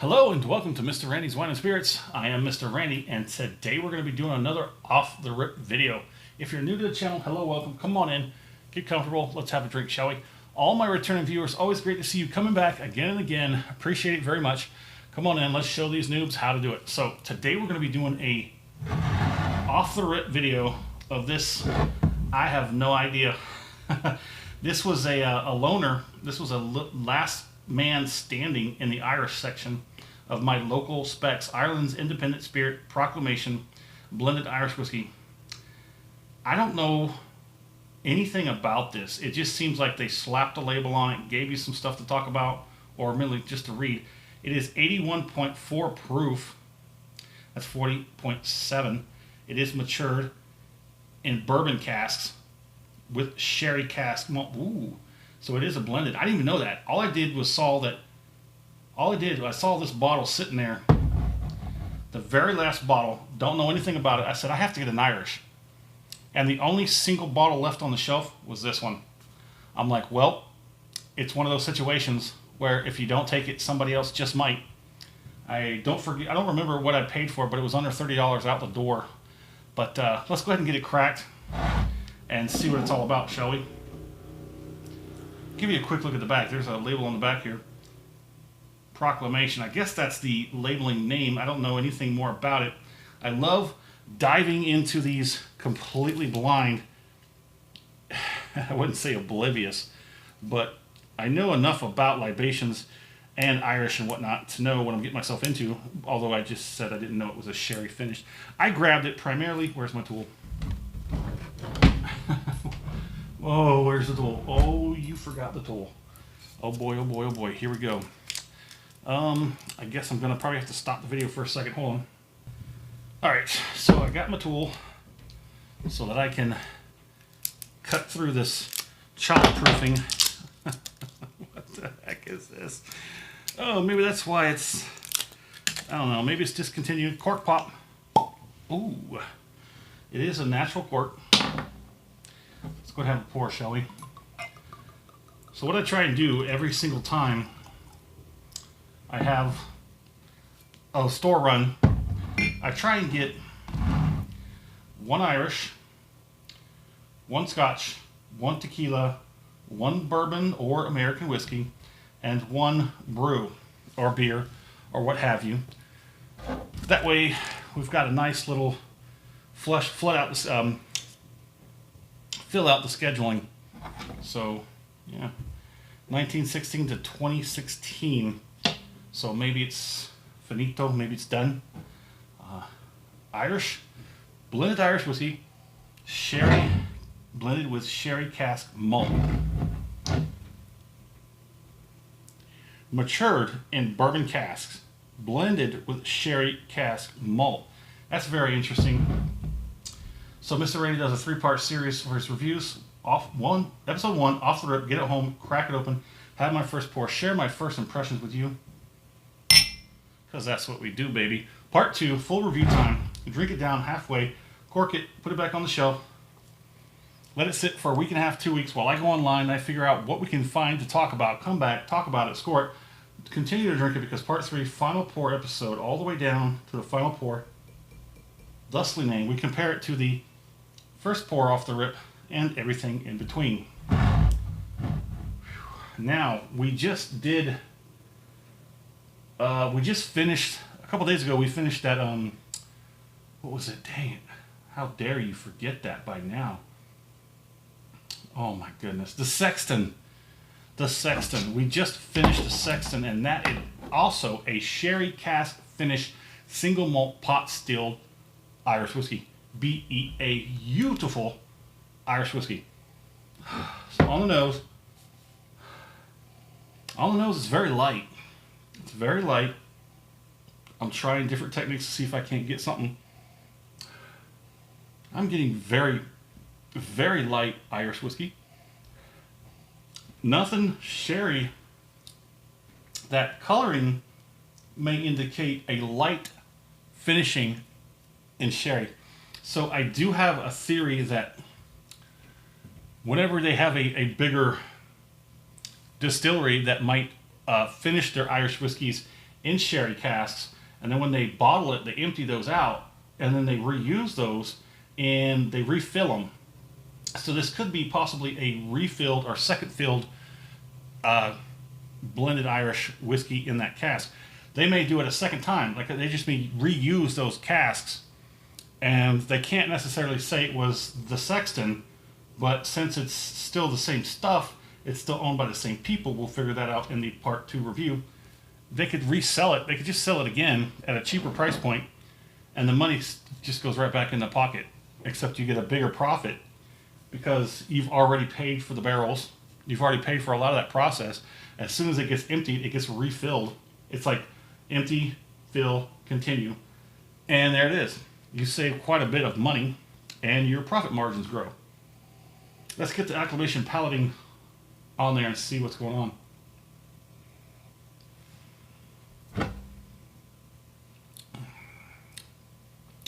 Hello and welcome to Mr. Randy's Wine and Spirits. I am Mr. Randy and today we're going to be doing another off-the-rip video. If you're new to the channel, hello, welcome. Come on in, get comfortable, let's have a drink, shall we? All my returning viewers, always great to see you coming back again and again. Appreciate it very much. Come on in, let's show these noobs how to do it. So today we're going to be doing a off-the-rip video of this. I have no idea. This was a loaner. This was a last man standing in the Irish section of my local specs, Ireland's Independent Spirit Proclamation Blended Irish Whiskey. I don't know anything about this. It just seems like they slapped a label on it, gave you some stuff to talk about, or merely just to read. It is 81.4 proof. That's 40.7. It is matured in bourbon casks with sherry cask malt. Ooh. So it is a blended. I didn't even know that. All I did was I saw this bottle sitting there. The very last bottle. Don't know anything about it. I said, I have to get an Irish. And the only single bottle left on the shelf was this one. I'm like, well, it's one of those situations where if you don't take it, somebody else just might. I don't remember what I paid for it, but it was under $30 out the door. But let's go ahead and get it cracked and see what it's all about, shall we? Give you a quick look at the back. There's a label on the back here. Proclamation. I guess that's the labeling name. I don't know anything more about it. I love diving into these completely blind. I wouldn't say oblivious, but I know enough about libations and Irish and whatnot to know what I'm getting myself into, although I just said I didn't know it was a sherry finish. I grabbed it primarily. Where's my tool? Oh, where's the tool? Oh, you forgot the tool. Oh boy, oh boy, oh boy. Here we go. I guess I'm gonna probably have to stop the video for a second. Hold on. Alright, so I got my tool so that I can cut through this child-proofing. What the heck is this? Oh, maybe that's why it's, I don't know, maybe it's discontinued. Cork pop. Ooh, it is a natural cork. Let's go ahead and have a pour, shall we? So what I try and do every single time I have a store run, I try and get one Irish, one Scotch, one tequila, one bourbon or American whiskey, and one brew or beer or what have you. That way we've got a nice little fill out the scheduling. So yeah, 1916 to 2016. So maybe it's finito, maybe it's done. Irish, blended Irish whiskey, sherry, blended with sherry cask malt. Matured in bourbon casks, blended with sherry cask malt. That's very interesting. So Mr. Randy does a 3-part series for his reviews. Episode 1, off the rip, get it home, crack it open, have my first pour, share my first impressions with you. Because that's what we do, baby. Part 2, full review time. Drink it down halfway, cork it, put it back on the shelf, let it sit for a week and a half, 2 weeks while I go online and I figure out what we can find to talk about, come back, talk about it, score it, continue to drink it because part 3, final pour episode, all the way down to the final pour, thusly named. We compare it to the first pour off the rip and everything in between. Now, we just finished, a couple days ago, we finished that, what was it? Dang it. How dare you forget that by now? Oh my goodness. The Sexton. The Sexton. We just finished the Sexton, and that is also a sherry cask finished single malt pot stilled Irish whiskey. A beautiful Irish whiskey. So on the nose, it's very light. It's very light. I'm trying different techniques to see if I can't get something. I'm getting very, very light Irish whiskey. Nothing sherry. That coloring may indicate a light finishing in sherry. So I do have a theory that whenever they have a bigger distillery that might finish their Irish whiskeys in sherry casks, and then when they bottle it, they empty those out, and then they reuse those and they refill them. So this could be possibly a refilled or second filled blended Irish whiskey in that cask. They may do it a second time, like they just may reuse those casks, and they can't necessarily say it was the Sexton, but since it's still the same stuff, it's still owned by the same people. We'll figure that out in the part 2 review. They could resell it. They could just sell it again at a cheaper price point, and the money just goes right back in the pocket, except you get a bigger profit because you've already paid for the barrels. You've already paid for a lot of that process. As soon as it gets emptied, it gets refilled. It's like empty, fill, continue. And there it is. You save quite a bit of money, and your profit margins grow. Let's get the Acclamation Paladin on there and see what's going on.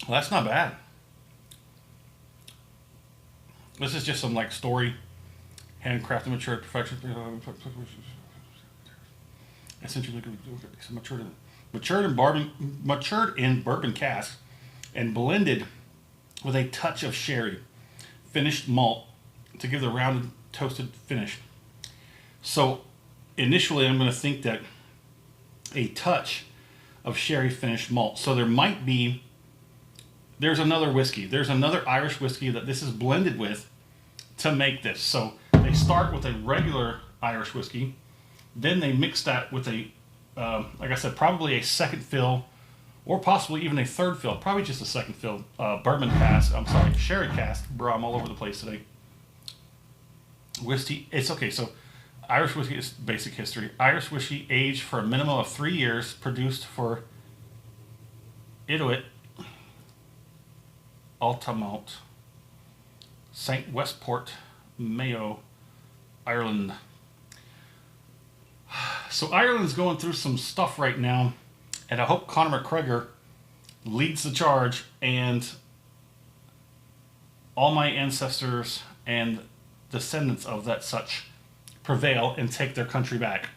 Well, that's not bad. This is just some like story, handcrafted, matured, perfection. Essentially, matured in bourbon casks and blended with a touch of sherry, finished malt to give the rounded, toasted finish. So initially, I'm going to think that a touch of sherry finished malt. So there might be. There's another whiskey. There's another Irish whiskey that this is blended with to make this. So they start with a regular Irish whiskey. Then they mix that with a, like I said, probably a second fill or possibly even a third fill. Probably just a second fill bourbon cask. I'm sorry, sherry cask. Bro, I'm all over the place today. Whiskey. It's okay. So Irish whiskey is basic history. Irish whiskey aged for a minimum of 3 years, produced for Inuit Altamont, St. Westport, Mayo, Ireland. So Ireland's going through some stuff right now, and I hope Conor McGregor leads the charge and all my ancestors and descendants of that such prevail and take their country back.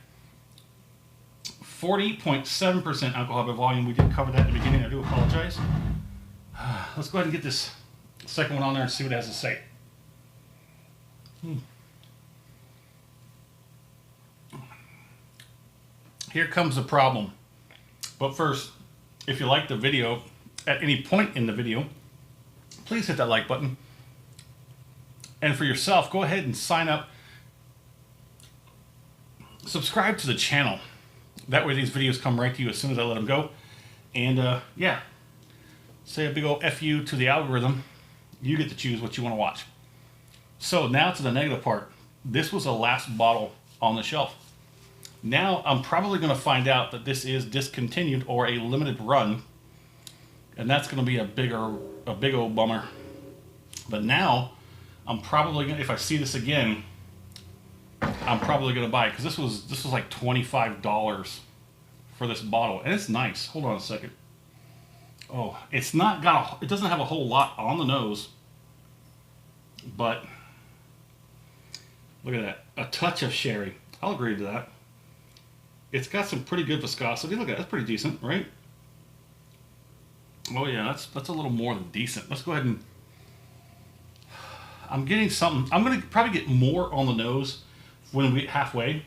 40.7% alcohol by volume. We did cover that at the beginning. I do apologize. Let's go ahead and get this second one on there and see what it has to say. Here comes the problem. But first, if you like the video, at any point in the video, please hit that like button. And for yourself, go ahead and sign up. Subscribe to the channel. That way these videos come right to you as soon as I let them go. And yeah. Say a big old F you to the algorithm. You get to choose what you want to watch. So now to the negative part. This was the last bottle on the shelf. Now I'm probably going to find out that this is discontinued or a limited run. And that's going to be a big old bummer. But now I'm probably going to, if I see this again, I'm probably going to buy it. Because this was like $25 for this bottle. And it's nice. Hold on a second. Oh, it's not got it doesn't have a whole lot on the nose, but look at that. A touch of sherry. I'll agree to that. It's got some pretty good viscosity. Look at that. That's pretty decent, right? Oh yeah, that's a little more than decent. Let's go ahead and I'm getting something. I'm going to probably get more on the nose when we halfway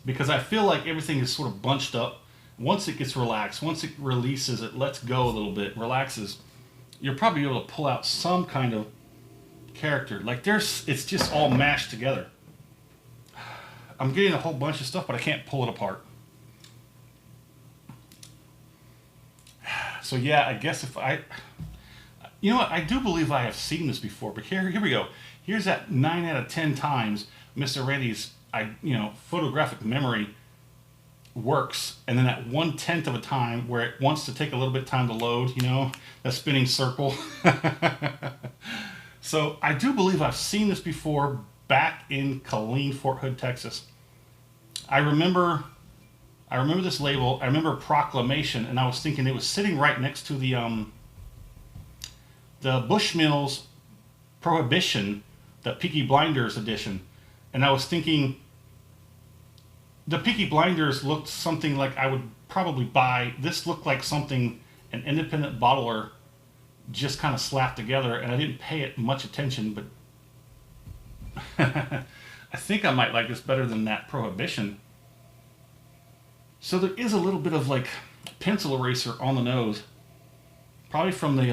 because I feel like everything is sort of bunched up. Once it gets relaxed, once it releases, it lets go a little bit, relaxes, you'll probably be able to pull out some kind of character. Like it's just all mashed together. I'm getting a whole bunch of stuff, but I can't pull it apart. So yeah, I guess you know what, I do believe I have seen this before, but here we go. Here's that 9 out of 10 times Mr. Randy's, photographic memory works, and then that 1/10 of a time where it wants to take a little bit of time to load, that spinning circle. So I do believe I've seen this before back in Killeen, Fort Hood, Texas. I remember this label. I remember Proclamation, and I was thinking it was sitting right next to the Bushmills Prohibition, the Peaky Blinders edition, and I was thinking the Peaky Blinders looked something like I would probably buy. This looked like something an independent bottler just kind of slapped together, and I didn't pay it much attention, but I think I might like this better than that Prohibition. So there is a little bit of like pencil eraser on the nose, probably from the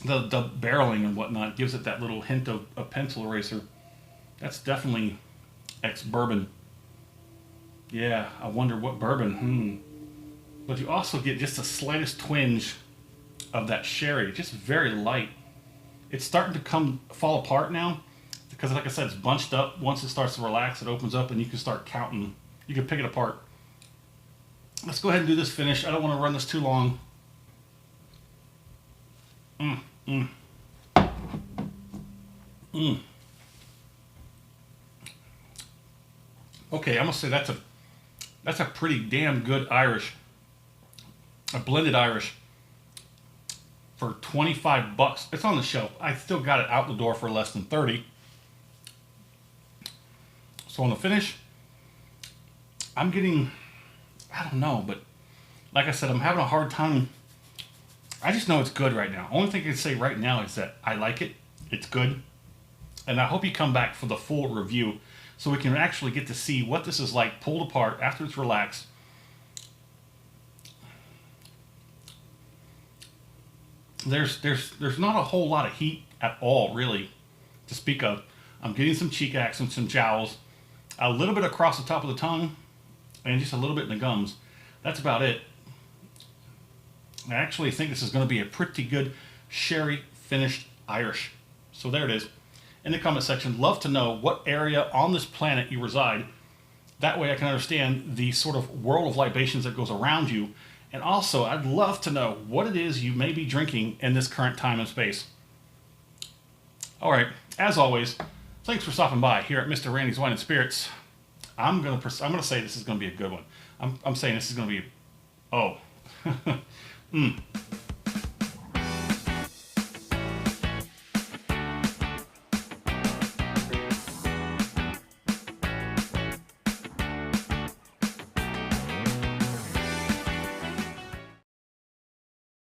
barreling and whatnot. Gives it that little hint of pencil eraser. That's definitely ex-bourbon. Yeah, I wonder what bourbon. But you also get just the slightest twinge of that sherry, just very light. It's starting to fall apart now because, like I said, it's bunched up. Once it starts to relax, it opens up and you can start counting. You can pick it apart. Let's go ahead and do this finish. I don't want to run this too long. Okay, I'm gonna say that's a pretty damn good Irish, a blended Irish for 25 bucks. It's on the shelf. I still got it out the door for less than 30. So on the finish, I'm getting, I don't know, but like I said, I'm having a hard time. I just know it's good right now. Only thing I can say right now is that I like it. It's good. And I hope you come back for the full review so we can actually get to see what this is like pulled apart after it's relaxed. There's not a whole lot of heat at all, really, to speak of. I'm getting some cheek accents, some jowls, a little bit across the top of the tongue, and just a little bit in the gums. That's about it. I actually think this is going to be a pretty good sherry finished Irish. So there it is. In the comment section, love to know what area on this planet you reside. That way I can understand the sort of world of libations that goes around you. And also, I'd love to know what it is you may be drinking in this current time and space. All right, as always, thanks for stopping by here at Mr. Randy's Wine and Spirits. I'm gonna say this is gonna be a good one. I'm saying this is gonna be,